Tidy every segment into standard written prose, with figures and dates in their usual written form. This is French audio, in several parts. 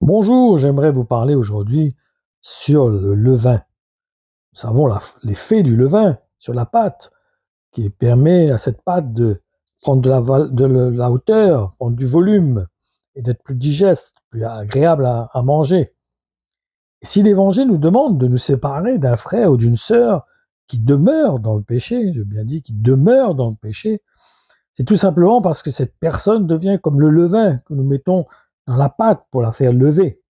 Bonjour, j'aimerais vous parler aujourd'hui sur le levain. Nous savons l'effet du levain sur la pâte qui permet à cette pâte de prendre de la hauteur, prendre du volume et d'être plus digeste, plus agréable à manger. Et si l'Évangile nous demande de nous séparer d'un frère ou d'une sœur qui demeure dans le péché, j'ai bien dit qui demeure dans le péché, c'est tout simplement parce que cette personne devient comme le levain que nous mettons dans la pâte pour la faire lever.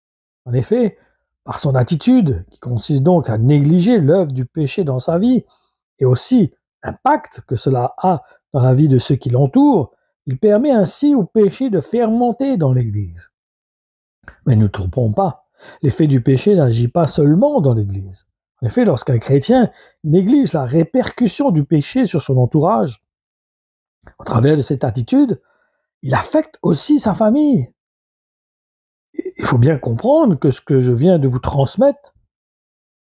En effet, par son attitude, qui consiste donc à négliger l'œuvre du péché dans sa vie, et aussi l'impact que cela a dans la vie de ceux qui l'entourent, il permet ainsi au péché de fermenter dans l'Église. Mais ne nous trompons pas, l'effet du péché n'agit pas seulement dans l'Église. En effet, lorsqu'un chrétien néglige la répercussion du péché sur son entourage, au travers de cette attitude, il affecte aussi sa famille. Il faut bien comprendre que ce que je viens de vous transmettre,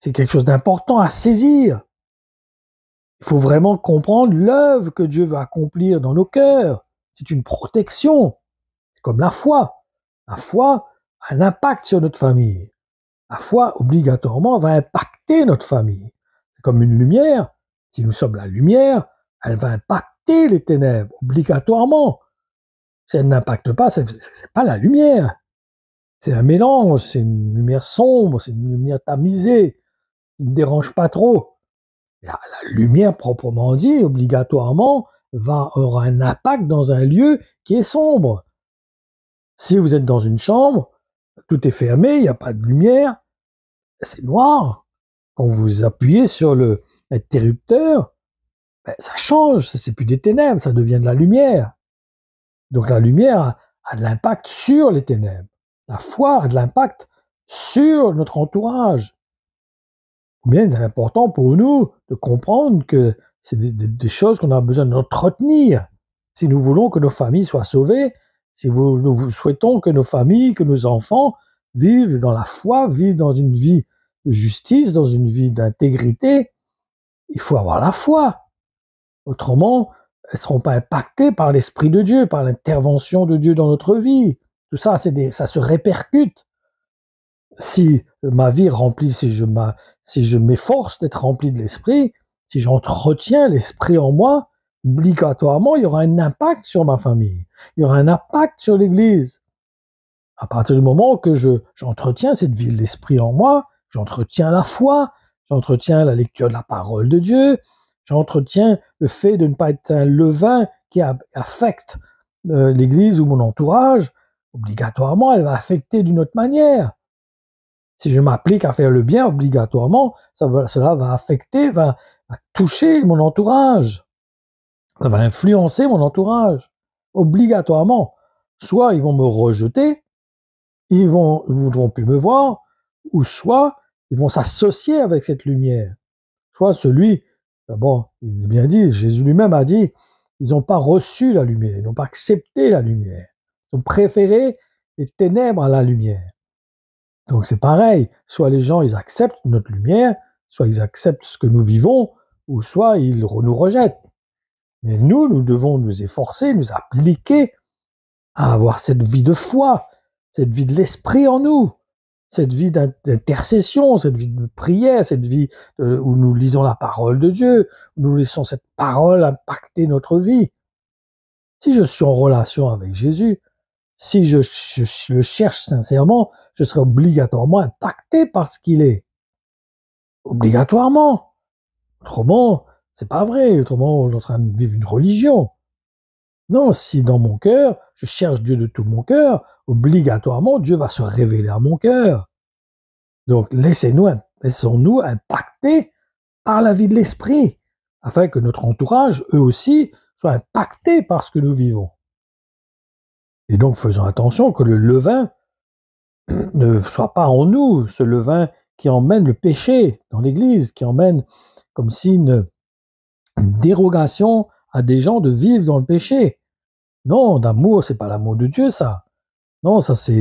c'est quelque chose d'important à saisir. Il faut vraiment comprendre l'œuvre que Dieu veut accomplir dans nos cœurs. C'est une protection. C'est comme la foi. La foi a un impact sur notre famille. La foi, obligatoirement, va impacter notre famille. C'est comme une lumière. Si nous sommes la lumière, elle va impacter les ténèbres, obligatoirement. Si elle n'impacte pas, c'est pas la lumière. C'est un mélange, c'est une lumière sombre, c'est une lumière tamisée, qui ne dérange pas trop. La lumière proprement dit, obligatoirement, aura un impact dans un lieu qui est sombre. Si vous êtes dans une chambre, tout est fermé, il n'y a pas de lumière, c'est noir. Quand vous appuyez sur l'interrupteur, ça change, c'est plus des ténèbres, ça devient de la lumière. Donc la lumière a de l'impact sur les ténèbres. La foi a de l'impact sur notre entourage. Bien, il est important pour nous de comprendre que c'est des choses qu'on a besoin d'entretenir. Si nous voulons que nos familles soient sauvées, si nous souhaitons que nos familles, que nos enfants vivent dans la foi, vivent dans une vie de justice, dans une vie d'intégrité, il faut avoir la foi. Autrement, elles ne seront pas impactées par l'Esprit de Dieu, par l'intervention de Dieu dans notre vie. Tout ça, ça se répercute. Si ma vie remplie, si je m'efforce d'être rempli de l'esprit, si j'entretiens l'esprit en moi, obligatoirement, il y aura un impact sur ma famille. Il y aura un impact sur l'Église. À partir du moment que j'entretiens cette vie de l'esprit en moi, j'entretiens la foi, j'entretiens la lecture de la parole de Dieu, j'entretiens le fait de ne pas être un levain qui affecte l'Église ou mon entourage, obligatoirement, elle va affecter d'une autre manière. Si je m'applique à faire le bien, obligatoirement, cela va affecter, va toucher mon entourage. Ça va influencer mon entourage, obligatoirement. Soit ils vont me rejeter, ils voudront plus me voir, ou soit ils vont s'associer avec cette lumière. Soit d'abord, il est bien dit, Jésus lui-même a dit, ils n'ont pas reçu la lumière, ils n'ont pas accepté la lumière. Ils ont préféré les ténèbres à la lumière. Donc c'est pareil, soit les gens ils acceptent notre lumière, soit ils acceptent ce que nous vivons, ou soit ils nous rejettent. Mais nous devons nous efforcer, nous appliquer à avoir cette vie de foi, cette vie de l'esprit en nous, cette vie d'intercession, cette vie de prière, cette vie où nous lisons la parole de Dieu, où nous laissons cette parole impacter notre vie. Si je suis en relation avec Jésus, si je le cherche sincèrement, je serai obligatoirement impacté par ce qu'il est. Obligatoirement. Autrement, c'est pas vrai. Autrement, on est en train de vivre une religion. Non, si dans mon cœur, je cherche Dieu de tout mon cœur, obligatoirement, Dieu va se révéler à mon cœur. Donc, laissons-nous impacter par la vie de l'esprit, afin que notre entourage, eux aussi, soit impacté par ce que nous vivons. Et donc, faisons attention que le levain ne soit pas en nous, ce levain qui emmène le péché dans l'Église, qui emmène comme si une dérogation à des gens de vivre dans le péché. Non, d'amour, c'est pas l'amour de Dieu, ça. Non, ça ça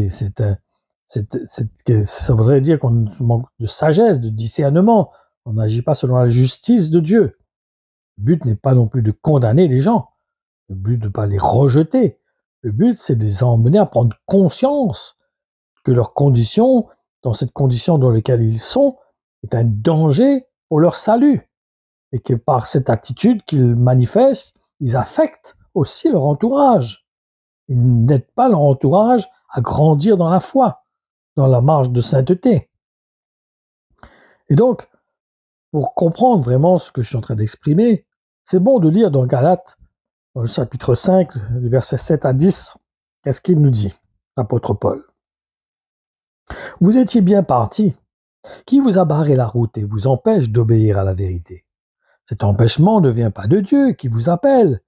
voudrait dire qu'on manque de sagesse, de discernement. On n'agit pas selon la justice de Dieu. Le but n'est pas non plus de condamner les gens. Le but de ne pas les rejeter. Le but, c'est de les emmener à prendre conscience que leur condition, dans cette condition dans laquelle ils sont, est un danger pour leur salut. Et que par cette attitude qu'ils manifestent, ils affectent aussi leur entourage. Ils n'aident pas leur entourage à grandir dans la foi, dans la marche de sainteté. Et donc, pour comprendre vraiment ce que je suis en train d'exprimer, c'est bon de lire dans Galates, dans le chapitre 5, les versets 7 à 10, qu'est-ce qu'il nous dit, l'apôtre Paul. Vous étiez bien partis. Qui vous a barré la route et vous empêche d'obéir à la vérité? Cet empêchement ne vient pas de Dieu qui vous appelle.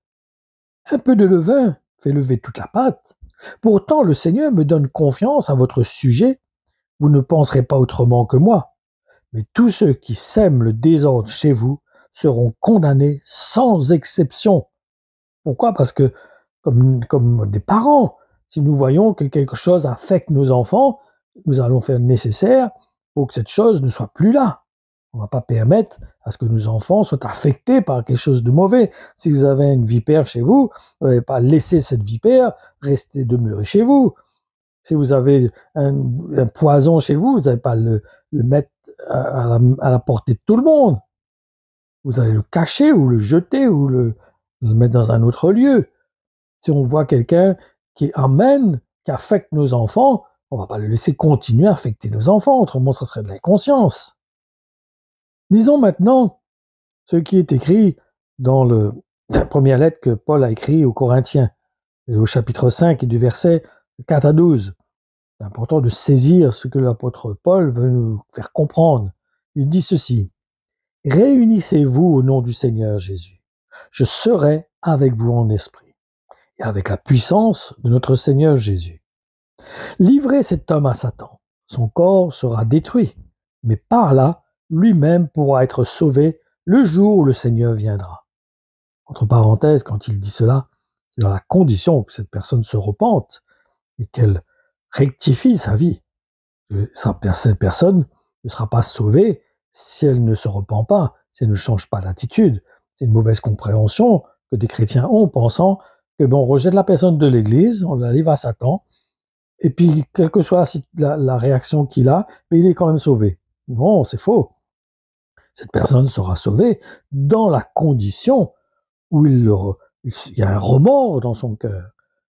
Un peu de levain fait lever toute la pâte. Pourtant, le Seigneur me donne confiance à votre sujet. Vous ne penserez pas autrement que moi. Mais tous ceux qui sèment le désordre chez vous seront condamnés sans exception. Pourquoi? Parce que, comme des parents, si nous voyons que quelque chose affecte nos enfants, nous allons faire le nécessaire pour que cette chose ne soit plus là. On ne va pas permettre à ce que nos enfants soient affectés par quelque chose de mauvais. Si vous avez une vipère chez vous, vous n'allez pas laisser cette vipère rester demeurer chez vous. Si vous avez un poison chez vous, vous n'allez pas le mettre à la portée de tout le monde. Vous allez le cacher ou le jeter ou le mettre dans un autre lieu. Si on voit quelqu'un qui amène, qui affecte nos enfants, on ne va pas le laisser continuer à affecter nos enfants, autrement ça serait de l'inconscience. Lisons maintenant ce qui est écrit dans la première lettre que Paul a écrite aux Corinthiens, au chapitre 5 et du verset 4 à 12. C'est important de saisir ce que l'apôtre Paul veut nous faire comprendre. Il dit ceci: « Réunissez-vous au nom du Seigneur Jésus. Je serai avec vous en esprit et avec la puissance de notre Seigneur Jésus. Livrez cet homme à Satan. Son corps sera détruit, mais par là, lui-même pourra être sauvé le jour où le Seigneur viendra. » Entre parenthèses, quand il dit cela, c'est dans la condition que cette personne se repente et qu'elle rectifie sa vie. Cette personne ne sera pas sauvée si elle ne se repent pas, si elle ne change pas d'attitude. C'est une mauvaise compréhension que des chrétiens ont, pensant que on rejette la personne de l'Église, on la livre à Satan, et puis quelle que soit la réaction qu'il a, mais il est quand même sauvé. Non, c'est faux. Cette personne sera sauvée dans la condition où il y a un remords dans son cœur,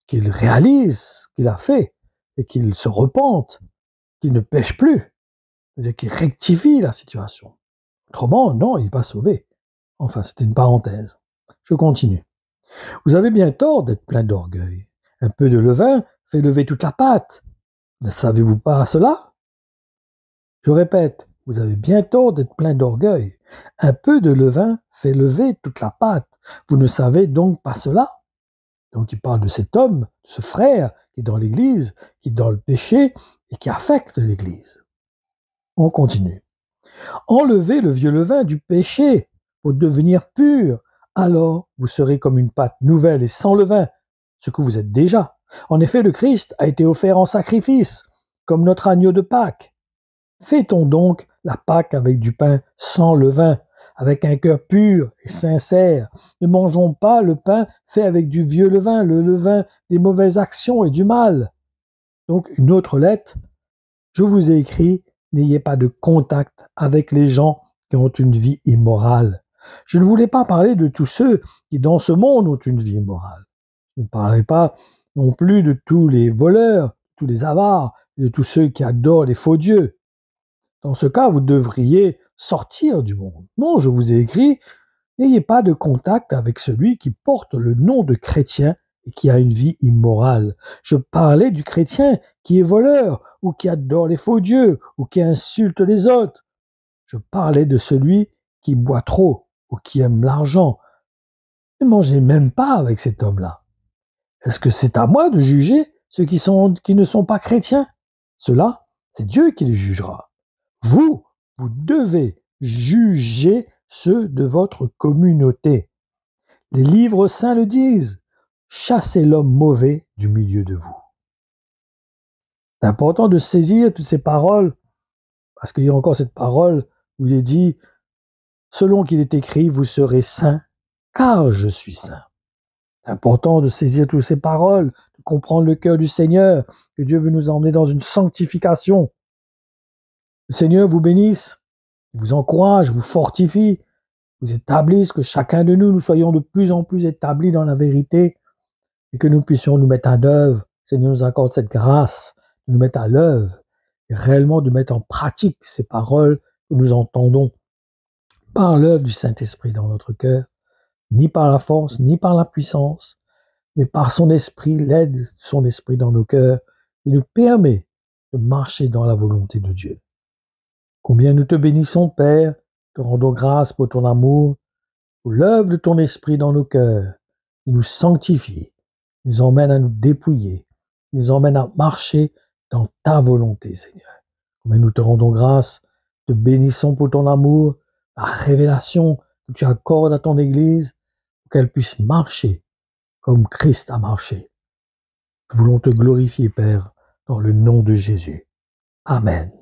qu'il réalise ce qu'il a fait et qu'il se repente, qu'il ne pêche plus, c'est-à-dire qu'il rectifie la situation. Autrement, non, il n'est pas sauvé. Enfin, c'était une parenthèse. Je continue. Vous avez bien tort d'être plein d'orgueil. Un peu de levain fait lever toute la pâte. Ne savez-vous pas cela? Je répète, vous avez bien tort d'être plein d'orgueil. Un peu de levain fait lever toute la pâte. Vous ne savez donc pas cela? Donc il parle de cet homme, ce frère qui est dans l'Église, qui est dans le péché et qui affecte l'Église. On continue. Enlevez le vieux levain du péché pour devenir pur. Alors vous serez comme une pâte nouvelle et sans levain, ce que vous êtes déjà. En effet, le Christ a été offert en sacrifice, comme notre agneau de Pâques. Fêtons donc la Pâque avec du pain sans levain, avec un cœur pur et sincère. Ne mangeons pas le pain fait avec du vieux levain, le levain des mauvaises actions et du mal. Donc, une autre lettre. Je vous ai écrit, n'ayez pas de contact avec les gens qui ont une vie immorale. Je ne voulais pas parler de tous ceux qui, dans ce monde, ont une vie immorale. Je ne parlais pas non plus de tous les voleurs, tous les avares, et de tous ceux qui adorent les faux dieux. Dans ce cas, vous devriez sortir du monde. Non, je vous ai écrit, n'ayez pas de contact avec celui qui porte le nom de chrétien et qui a une vie immorale. Je parlais du chrétien qui est voleur, ou qui adore les faux dieux, ou qui insulte les autres. Je parlais de celui qui boit trop, ou qui aime l'argent. Ne mangez même pas avec cet homme-là. Est-ce que c'est à moi de juger ceux qui ne sont pas chrétiens? Cela, c'est Dieu qui les jugera. Vous devez juger ceux de votre communauté. Les livres saints le disent. Chassez l'homme mauvais du milieu de vous. C'est important de saisir toutes ces paroles, parce qu'il y a encore cette parole où il est dit, selon qu'il est écrit, vous serez saints, car je suis saint. C'est important de saisir toutes ces paroles, comprendre le cœur du Seigneur, que Dieu veut nous emmener dans une sanctification. Le Seigneur vous bénisse, vous encourage, vous fortifie, vous établisse, que chacun de nous soyons de plus en plus établis dans la vérité et que nous puissions nous mettre à l'œuvre. Seigneur nous accorde cette grâce de nous mettre à l'œuvre et réellement de mettre en pratique ces paroles que nous entendons par l'œuvre du Saint-Esprit dans notre cœur, ni par la force, ni par la puissance, mais par son esprit, l'aide de son esprit dans nos cœurs, il nous permet de marcher dans la volonté de Dieu. Combien nous te bénissons, Père, te rendons grâce pour ton amour, pour l'œuvre de ton esprit dans nos cœurs. Il nous sanctifie, il nous emmène à nous dépouiller, il nous emmène à marcher dans ta volonté, Seigneur. Combien nous te rendons grâce, te bénissons pour ton amour, la révélation que tu accordes à ton Église, pour qu'elle puisse marcher comme Christ a marché. Nous voulons te glorifier, Père, dans le nom de Jésus. Amen.